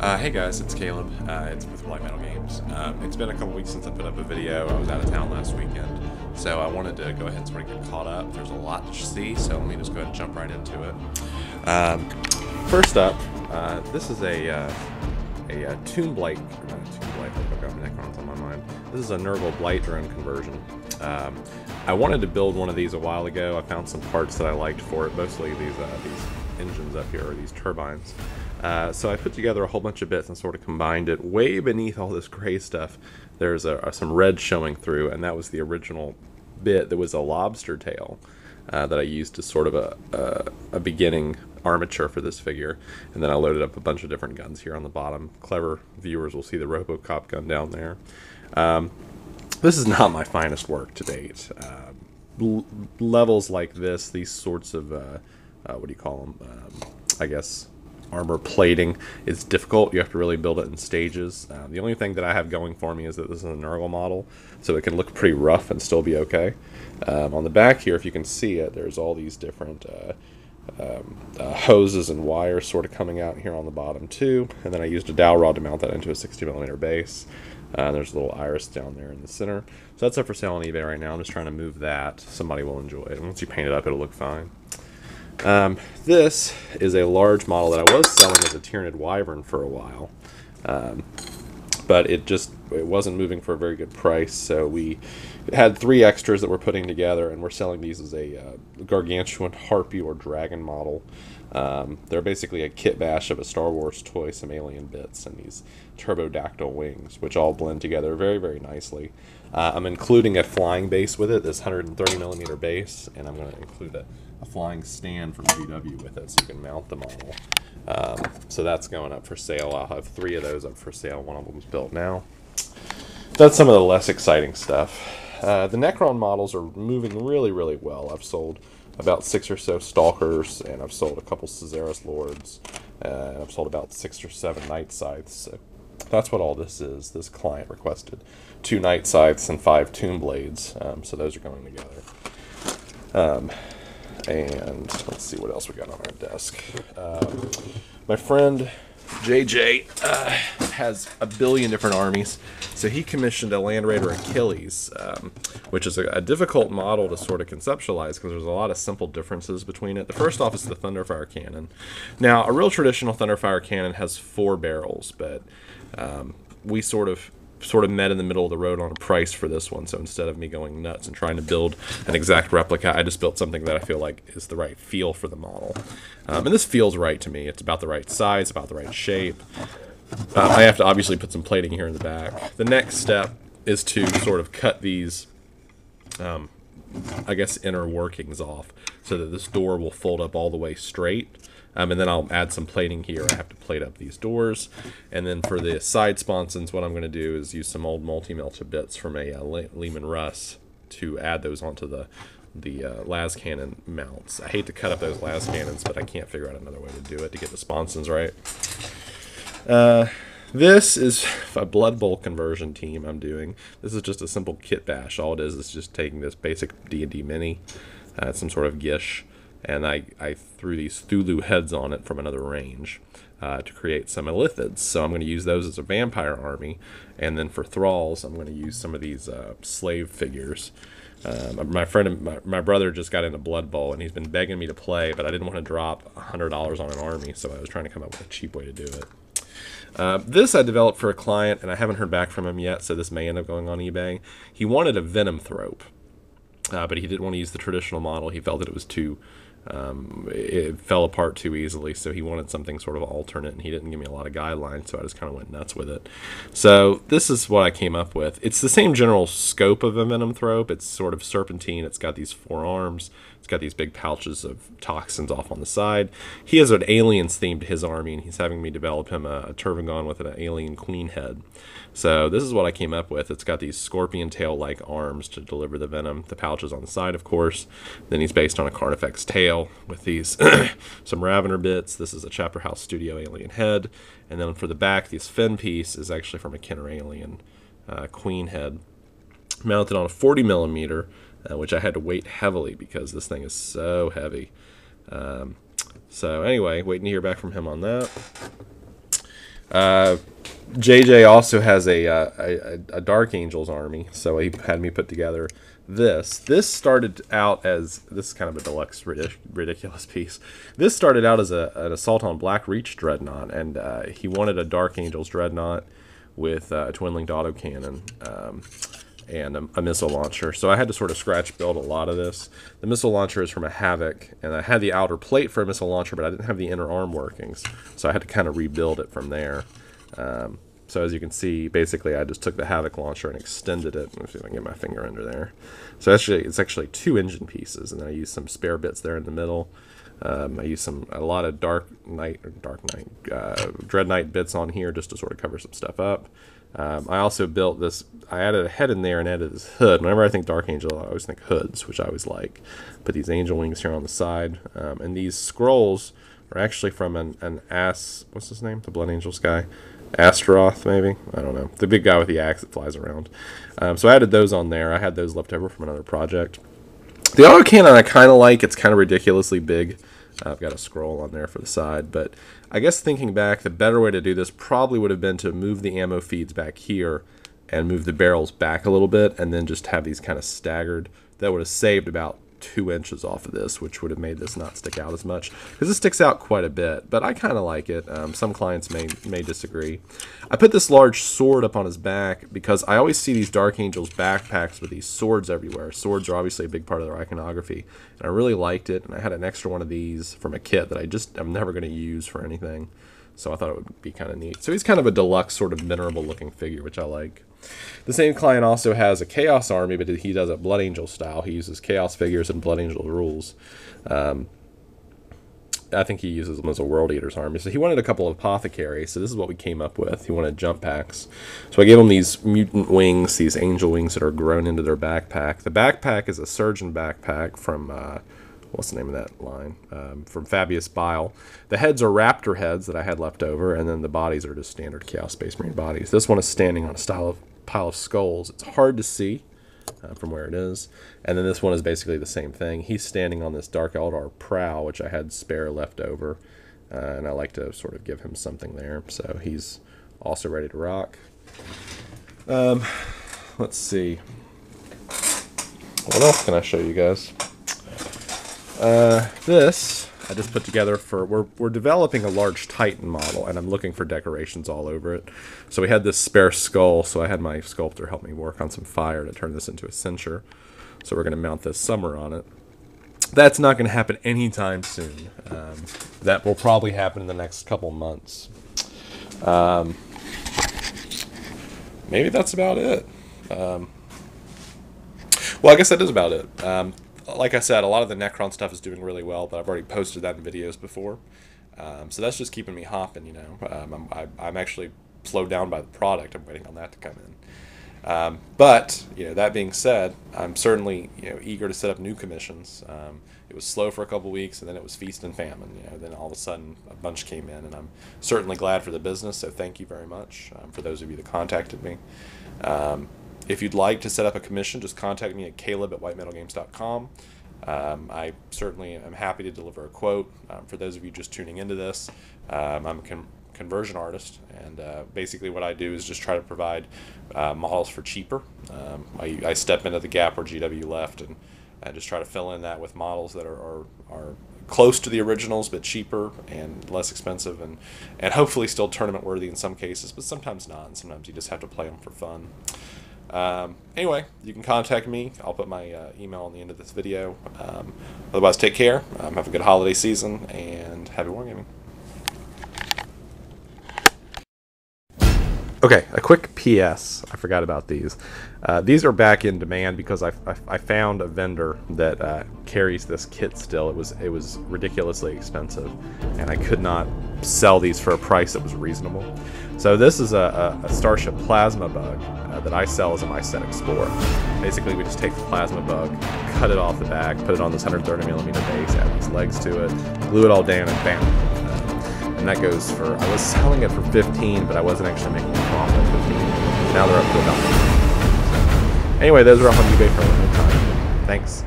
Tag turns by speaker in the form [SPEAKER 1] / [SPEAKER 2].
[SPEAKER 1] Hey guys, it's Caleb. It's with Blight Games. It's been a couple weeks since I put up a video. I was out of town last weekend, so I wanted to go ahead and sort of get caught up. There's a lot to see, so let me just go ahead and jump right into it. First up, this is a Tomb Blight, not a Tomb Blight, I've got Necrons on my mind. This is a Nurgle Blight drone conversion. I wanted to build one of these a while ago. I found some parts that I liked for it, mostly these engines up here, or these turbines. So I put together a whole bunch of bits and sort of combined it. Way beneath all this gray stuff, there's some red showing through, and that was the original bit that was a lobster tail that I used as sort of a beginning armature for this figure. And then I loaded up a bunch of different guns here on the bottom. Clever viewers will see the Robocop gun down there. This is not my finest work to date. Levels like this, these sorts of, what do you call them? I guess armor plating is difficult. You have to really build it in stages. The only thing that I have going for me is that this is a Nurgle model, so it can look pretty rough and still be okay. On the back here, if you can see it, there's all these different hoses and wires sort of coming out here on the bottom too. And then I used a dowel rod to mount that into a 60mm base. There's a little iris down there in the center. So that's up for sale on eBay right now. I'm just trying to move that. Somebody will enjoy it. Once you paint it up, it'll look fine. This is a large model that I was selling as a Tyranid Wyvern for a while, but it wasn't moving for a very good price, so we had 3 extras that we're putting together, and we're selling these as a gargantuan harpy or dragon model. They're basically a kit bash of a Star Wars toy, some alien bits, and these turbodactyl wings, which all blend together very, very nicely. I'm including a flying base with it, this 130mm base, and I'm going to include a flying stand from VW with it so you can mount the model. So that's going up for sale. I'll have 3 of those up for sale. One of them's built now. That's some of the less exciting stuff. The Necron models are moving really, really well. I've sold about 6 or so Stalkers, and I've sold a couple Caesaris Lords, and I've sold about 6 or 7 Night Scythes. So that's what all this is. This client requested 2 Night Scythes and 5 Tomb Blades, so those are going together. And let's see what else we got on our desk. My friend JJ has a billion different armies, so he commissioned a Land Raider Achilles, which is a difficult model to sort of conceptualize because there's a lot of simple differences between it. The first off is the Thunderfire Cannon. Now, a real traditional Thunderfire Cannon has 4 barrels, but we sort of met in the middle of the road on a price for this one, so instead of me going nuts and trying to build an exact replica, I just built something that I feel like is the right feel for the model. And this feels right to me. It's about the right size, about the right shape. I have to obviously put some plating here in the back. The next step is to sort of cut these, I guess, inner workings off so that this door will fold up all the way straight. And then I'll add some plating here. I have to plate up these doors. And then for the side sponsons, what I'm going to do is use some old multi-melted bits from a Lehman Russ to add those onto the las cannon mounts. I hate to cut up those las cannons, but I can't figure out another way to do it to get the sponsons right. This is a Blood Bowl conversion team I'm doing. This is just a simple kit bash. All it is just taking this basic D&D mini, some sort of gish, and I threw these Thulu heads on it from another range to create some Illithids. So I'm going to use those as a vampire army, and then for thralls, I'm going to use some of these slave figures. My brother just got into Blood Bowl, and he's been begging me to play, but I didn't want to drop $100 on an army, so I was trying to come up with a cheap way to do it. This I developed for a client, and I haven't heard back from him yet, so this may end up going on eBay. He wanted a Venom Thrope, but he didn't want to use the traditional model. He felt that it was too... it fell apart too easily, so he wanted something sort of alternate, and he didn't give me a lot of guidelines, so I just kind of went nuts with it. So this is what I came up with. It's the same general scope of a Venom Thrope. It's sort of serpentine. It's got these 4 arms. It's got these big pouches of toxins off on the side. He has an aliens theme to his army, and he's having me develop him a Turvangon with an alien queen head. So this is what I came up with. It's got these scorpion tail-like arms to deliver the venom. The pouches on the side, of course. Then he's based on a Carnifex tail with these some Ravener bits. This is a Chapter House Studio alien head. And then for the back, this fin piece is actually from a Kenner alien queen head, mounted on a 40mm, which I had to weight heavily because this thing is so heavy. So anyway, waiting to hear back from him on that. JJ also has a Dark Angels army, so he had me put together this. This started out as, this is kind of a deluxe ridiculous piece. This started out as an Assault on Black Reach Dreadnought, and he wanted a Dark Angels Dreadnought with a twin-linked autocannon and a missile launcher. So I had to sort of scratch build a lot of this. The missile launcher is from a Havoc, and I had the outer plate for a missile launcher, but I didn't have the inner arm workings, so I had to kind of rebuild it from there. So as you can see, basically I just took the Havoc launcher and extended it. Let me see if I can get my finger under there. So it's actually 2 engine pieces, and then I used some spare bits there in the middle. I used a lot of Dread Knight bits on here just to sort of cover some stuff up. I also built this, I added a head in there and added this hood. Whenever I think Dark Angel, I always think hoods, which I always like. Put these angel wings here on the side. And these scrolls are actually from what's his name? The Blood Angels guy. Astaroth, maybe? I don't know. The big guy with the axe that flies around. So I added those on there. I had those left over from another project. The autocannon I kind of like. It's kind of ridiculously big. I've got a scroll on there for the side. But I guess thinking back, the better way to do this probably would have been to move the ammo feeds back here and move the barrels back a little bit and then just have these kind of staggered. That would have saved about 2 inches off of this, which would have made this not stick out as much, because it sticks out quite a bit, but I kind of like it. Some clients may disagree. I put this large sword up on his back because I always see these Dark Angels backpacks with these swords everywhere. Swords are obviously a big part of their iconography, and I really liked it, and I had an extra one of these from a kit that I'm never going to use for anything, so I thought it would be kind of neat. So he's kind of a deluxe sort of venerable looking figure, which I like. The same client also has a Chaos army, but he does it Blood Angel style. He uses Chaos figures and Blood Angel rules. I think he uses them as a World Eater's army. So he wanted a couple of apothecaries, so this is what we came up with. He wanted jump packs. So I gave him these mutant wings, these angel wings that are grown into their backpack. The backpack is a surgeon backpack from, what's the name of that line? From Fabius Bile. The heads are raptor heads that I had left over, and then the bodies are just standard Chaos Space Marine bodies. This one is standing on a pile of skulls. It's hard to see from where it is. And then this one is basically the same thing. He's standing on this Dark Eldar prow, which I had spare left over, and I like to sort of give him something there. So he's also ready to rock. Let's see. What else can I show you guys? This I just put together for, we're developing a large Titan model, and I'm looking for decorations all over it. So we had this spare skull, so I had my sculptor help me work on some fire to turn this into a cincher. So we're going to mount this summer on it. That's not going to happen anytime soon. That will probably happen in the next couple months. Maybe that's about it. Well, I guess that is about it. Like I said, a lot of the Necron stuff is doing really well, but I've already posted that in videos before. So that's just keeping me hopping, you know. I'm actually slowed down by the product. I'm waiting on that to come in. But, you know, that being said, I'm certainly, you know, eager to set up new commissions. It was slow for a couple weeks, and then it was feast and famine. You know, then all of a sudden a bunch came in, and I'm certainly glad for the business, so thank you very much for those of you that contacted me. If you'd like to set up a commission, just contact me at caleb@whitemetalgames.com. I certainly am happy to deliver a quote. For those of you just tuning into this, I'm a conversion artist, and basically what I do is just try to provide models for cheaper. I step into the gap where GW left, and I just try to fill in that with models that are close to the originals but cheaper and less expensive, and hopefully still tournament worthy in some cases, but sometimes not, and sometimes you just have to play them for fun. Anyway, you can contact me. I'll put my email on the end of this video. Otherwise, take care. Have a good holiday season, and happy wargaming. Okay, a quick PS. I forgot about these. These are back in demand because I found a vendor that carries this kit still. It was ridiculously expensive, and I could not sell these for a price that was reasonable. So this is a Starship Plasma Bug that I sell as a Mycetic Spore. Basically, we just take the Plasma Bug, cut it off the back, put it on this 130mm base, add these legs to it, glue it all down, and bam. And that goes for, I was selling it for 15, but I wasn't actually making a profit at 15. Now they're up to about 50. Anyway, those are up on eBay for a limited time. Thanks.